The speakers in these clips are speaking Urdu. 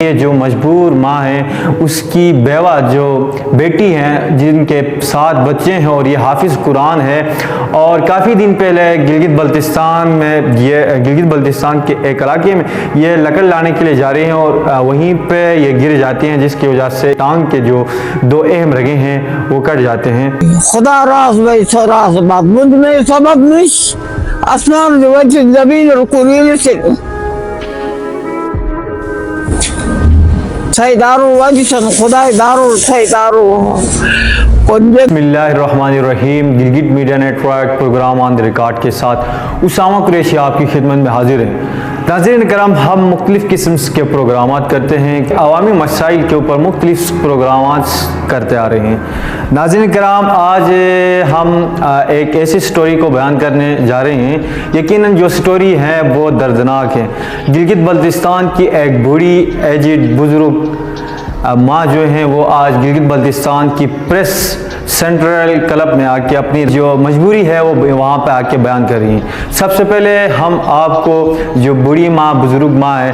یہ جو مجبور ماں ہے اس کی بیوہ جو بیٹی ہیں جن کے 7 بچے ہیں اور یہ حافظ قرآن ہے، اور کافی دن پہلے گلگت بلتستان کے ایک علاقے میں یہ لکڑ لانے کے لیے جا رہے ہیں اور وہیں پہ یہ گر جاتی ہیں، جس کی وجہ سے ٹانگ کے جو 2 اہم رگیں ہیں وہ کٹ جاتے ہیں۔ خدا راز راز مضمون میں سبب نش اسنان وجه زمین القرین سے سیدارو وجه خدای دارو سیدارو بسم اللہ الرحمن الرحیم۔ Gilgit media network program on the record کے ساتھ اسامہ قریشی آپ کی خدمت میں حاضر ہیں۔ ناظرین کرام، ہم مختلف قسم کے پروگرامات کرتے ہیں، عوامی مسائل کے اوپر مختلف پروگرامات کرتے آ رہے ہیں۔ ناظرین کرام، آج ہم ایک ایسی سٹوری کو بیان کرنے جا رہے ہیں، یقیناً جو سٹوری ہے وہ دردناک ہے۔ گلگت بلتستان کی ایک بوڑھی ایجڈ بزرگ ماں جو ہیں وہ آج گلگت بلتستان کی پریس سینٹرل کلب میں آ کے اپنی جو مجبوری ہے وہ وہاں پہ آ کے بیان کر رہی ہیں۔ سب سے پہلے ہم آپ کو جو بوڑھی ماں بزرگ ماں ہے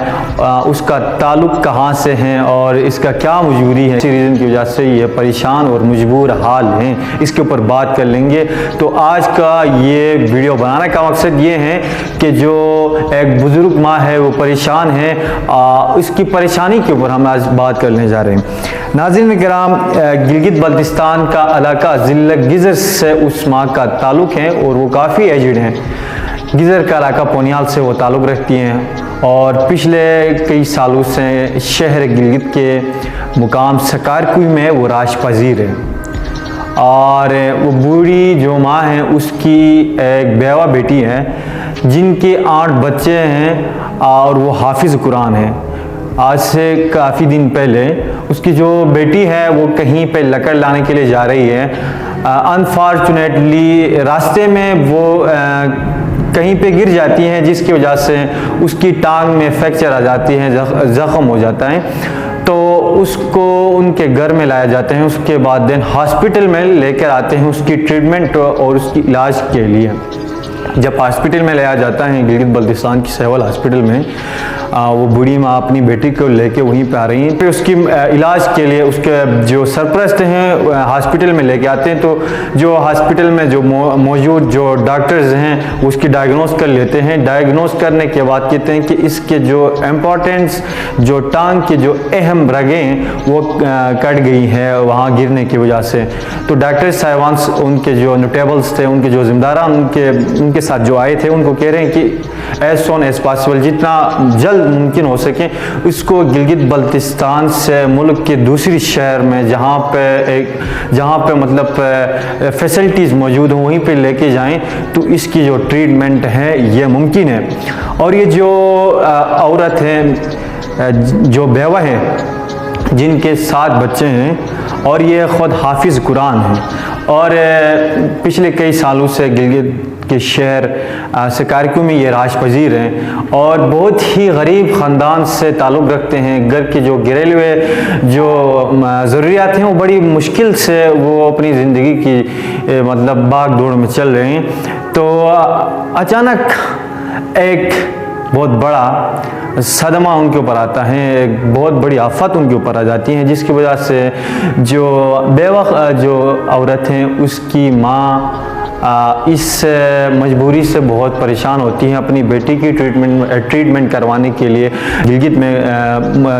اس کا تعلق کہاں سے ہیں اور اس کا کیا مجبوری ہے، اسی ریزن کی وجہ سے یہ پریشان اور مجبور حال ہیں، اس کے اوپر بات کر لیں گے۔ تو آج کا یہ ویڈیو بنانے کا مقصد یہ ہے کہ جو ایک بزرگ ماں ہے وہ پریشان ہے، اس کی پریشانی کے اوپر ہم آج بات کرنے جا رہے ہیں۔ ناظرین کرام، گلگت بلتستان کا علاقہ ضلع گزر سے اس ماں کا تعلق ہے اور وہ کافی ایجڈ ہیں۔ گزر کا علاقہ پونیال سے وہ تعلق رکھتی ہیں اور پچھلے کئی سالوں سے شہر گلگت کے مقام سکارکوئی میں وہ راش پذیر ہے، اور وہ بوڑھی جو ماں ہیں اس کی ایک بیوہ بیٹی ہے جن کے 8 بچے ہیں اور وہ حافظ قرآن ہے۔ آج سے کافی دن پہلے اس کی جو بیٹی ہے وہ کہیں پہ لکڑ لانے کے لیے جا رہی ہے، انفارچونیٹلی راستے میں وہ کہیں پہ گر جاتی ہیں، جس کی وجہ سے اس کی ٹانگ میں فریکچر آ جاتی ہے، زخم ہو جاتا ہے۔ تو اس کو ان کے گھر میں لایا جاتے ہیں، اس کے بعد ہاسپٹل میں لے کر آتے ہیں اس کی ٹریٹمنٹ اور اس کی علاج کے لیے۔ جب ہاسپٹل میں لایا جاتا ہے گلگت بلتستان کی سیول ہاسپٹل میں، وہ بوڑھی ماں اپنی بیٹی کو لے کے وہیں پہ آ رہی ہیں، پھر اس کی علاج کے لیے اس کے جو سرپرست ہیں ہاسپٹل میں لے کے آتے ہیں۔ تو جو ہاسپٹل میں جو موجود جو ڈاکٹرز ہیں اس کی ڈائیگنوز کر لیتے ہیں۔ ڈائیگنوز کرنے کے بعد کہتے ہیں کہ اس کے جو امپورٹنس جو ٹانگ کے جو اہم رگیں ہیں وہ کٹ گئی ہیں وہاں گرنے کی وجہ سے۔ تو ڈاکٹر صاحبان ان کے جو نوٹیبلز تھے، ان کے جو ذمہ داران ان کے ساتھ جو آئے تھے، ان کو کہہ رہے ہیں کہ ایز سون ایز پاسبل، جتنا جلد ممکن ہو سکے اس کو گلگت بلتستان سے ملک کے دوسری شہر میں جہاں پہ مطلب فیسلٹیز موجود ہوں وہیں پہ لے کے جائیں تو اس کی جو ٹریٹمنٹ ہے یہ ممکن ہے۔ اور یہ جو عورت ہے جو بیوہ ہے جن کے 7 بچے ہیں اور یہ خود حافظ قرآن ہیں، اور پچھلے کئی سالوں سے گلگت کے شہر سکارکوئی میں یہ راش پذیر ہیں اور بہت ہی غریب خاندان سے تعلق رکھتے ہیں۔ گھر کے جو گھریلو جو ضروریات ہیں وہ بڑی مشکل سے وہ اپنی زندگی کی مطلب بھاگ دوڑ میں چل رہے ہیں۔ تو اچانک ایک بہت بڑا صدمہ ان کے اوپر آتا ہے، ایک بہت بڑی آفت ان کے اوپر آ جاتی ہے، جس کی وجہ سے جو بیوہ جو عورت ہیں اس کی ماں اس مجبوری سے بہت پریشان ہوتی ہیں، اپنی بیٹی کی ٹریٹمنٹ کروانے کے لیے گلگت میں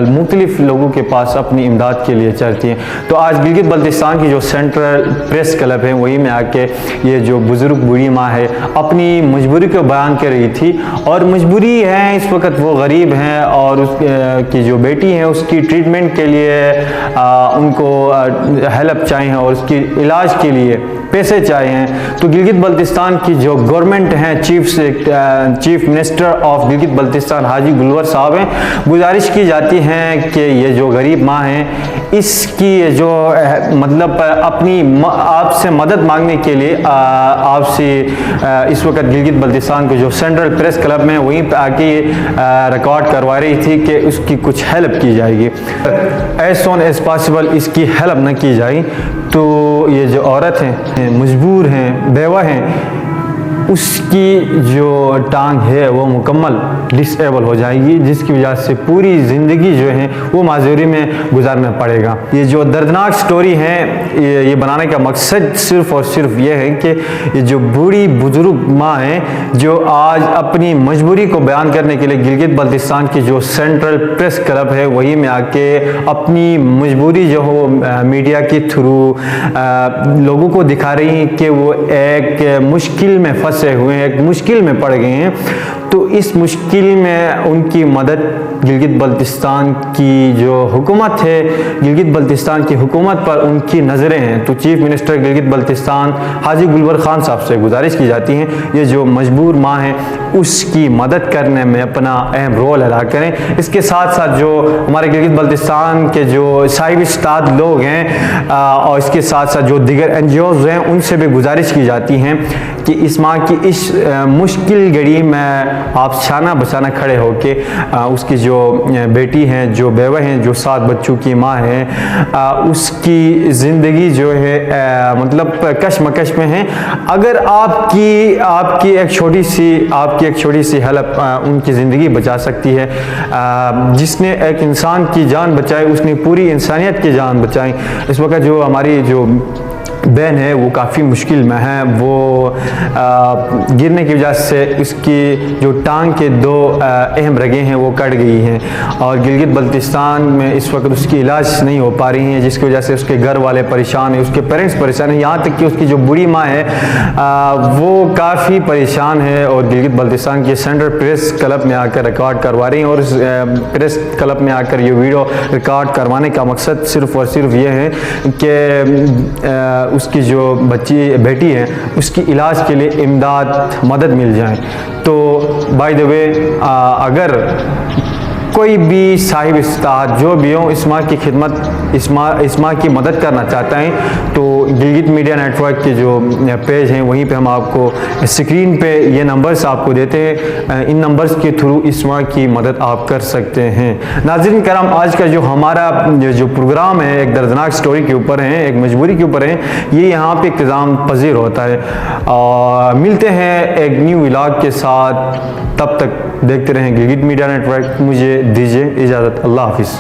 مختلف لوگوں کے پاس اپنی امداد کے لیے چلتی ہیں۔ تو آج گلگت بلتستان کی جو سینٹرل پریس کلب ہے وہی میں آ کے یہ جو بزرگ بوڑھی ماں ہے اپنی مجبوری کو بیان کر رہی تھی، اور مجبوری ہے اس وقت وہ غریب ہیں اور اس کی جو بیٹی ہے اس کی ٹریٹمنٹ کے لیے ان کو ہیلپ چاہیے اور اس کی علاج کے لیے پیسے چاہیے۔ تو گلگت بلتستان کی جو گورنمنٹ ہیں، chief minister of Gilgit Baltistan حاجی گلور صاحب ہیں، گزارش کی جاتی ہے کہ یہ جو غریب ماں ہیں اس کی جو مطلب اپنی آپ سے مدد مانگنے کے لیے آپ سے اس وقت گلگت بلتستان کے جو سینٹرل پریس کلب میں وہیں پہ آ کے ریکارڈ کروا رہی تھی کہ اس کی کچھ ہیلپ کی جائے گی۔ ایز سون ایز پاسبل اس کی ہیلپ نہ کی جائے تو یہ جو عورت ہیں مجبور ہیں، بیوہ ہیں، اس کی جو ٹانگ ہے وہ مکمل ڈس ایبل ہو جائے گی، جس کی وجہ سے پوری زندگی جو ہے وہ معذوری میں گزارنا پڑے گا۔ یہ جو دردناک سٹوری ہے، یہ بنانے کا مقصد صرف اور صرف یہ ہے کہ یہ جو بوڑھی بزرگ ماں ہیں جو آج اپنی مجبوری کو بیان کرنے کے لیے گلگت بلتستان کی جو سینٹرل پریس کلب ہے وہی میں آ کے اپنی مجبوری جو ہو میڈیا کے تھرو لوگوں کو دکھا رہی ہیں کہ وہ ایک مشکل میں پھنسے ہوئے ہیں، ایک مشکل میں پڑ گئے ہیں، تو اس مشکل میں ان کی مدد گلگت بلتستان کی جو حکومت ہے، گلگت بلتستان کی حکومت پر ان کی نظریں ہیں، تو چیف منسٹر گلگت بلتستان حاجی گلبر خان صاحب سے گزارش کی جاتی ہے یہ جو مجبور ماں ہیں اس کی مدد کرنے میں اپنا اہم رول ادا کریں۔ اس کے ساتھ ساتھ جو ہمارے گلگت بلتستان کے جو صاحب استعداد لوگ ہیں اور اس کے ساتھ ساتھ جو دیگر این جی اوز ہیں ان سے بھی گزارش کی جاتی ہیں کہ اس ماں کی اس مشکل گھڑی میں آپ شانہ بشانہ کھڑے ہو کے اس کی جو بیٹی ہیں، جو بیوہ ہیں، جو 7 بچوں کی ماں ہے، اس کی زندگی جو ہے مطلب کشمکش میں ہے۔ اگر آپ کی ایک چھوٹی سی ہیلپ ان کی زندگی بچا سکتی ہے، جس نے ایک انسان کی جان بچائی اس نے پوری انسانیت کی جان بچائی۔ اس وقت جو ہماری جو بہن ہے وہ کافی مشکل میں ہے، وہ گرنے کی وجہ سے اس کی جو ٹانگ کے 2 اہم رگیں ہیں وہ کٹ گئی ہیں اور گلگت بلتستان میں اس وقت اس کی علاج نہیں ہو پا رہی ہیں، جس کی وجہ سے اس کے گھر والے پریشان ہیں، اس کے پیرنٹس پریشان ہیں، یہاں تک کہ اس کی جو بوڑھی ماں ہے وہ کافی پریشان ہے اور گلگت بلتستان کے سینٹرل پریس کلب میں آ کر ریکارڈ کروا رہی ہیں۔ اور اس پریس کلب میں آ کر یہ ویڈیو ریکارڈ کروانے کا مقصد صرف اور صرف یہ ہے کہ اس کی جو بیٹی ہے اس کی علاج کے لیے امداد مدد مل جائے۔ تو بائی دا وے اگر کوئی بھی صاحب استعداد جو بھی ہوں اس ماں کی خدمت، اس ماں کی مدد کرنا چاہتا ہے تو گلگت میڈیا نیٹ ورک کے جو پیج ہیں وہیں پہ ہم آپ کو اسکرین پہ یہ نمبرز آپ کو دیتے ہیں، ان نمبرز کے تھرو اس ماں کی مدد آپ کر سکتے ہیں۔ ناظرین کرام، آج کا جو ہمارا جو پروگرام ہے ایک دردناک سٹوری کے اوپر ہے، ایک مجبوری کے اوپر ہے، یہ یہاں پہ اختتام پذیر ہوتا ہے اور ملتے ہیں ایک نیو ولاگ کے ساتھ، تب تک دیکھتے رہیں گلگت میڈیا نیٹ ورک۔ مجھے دیجیے اجازت، اللہ حافظ۔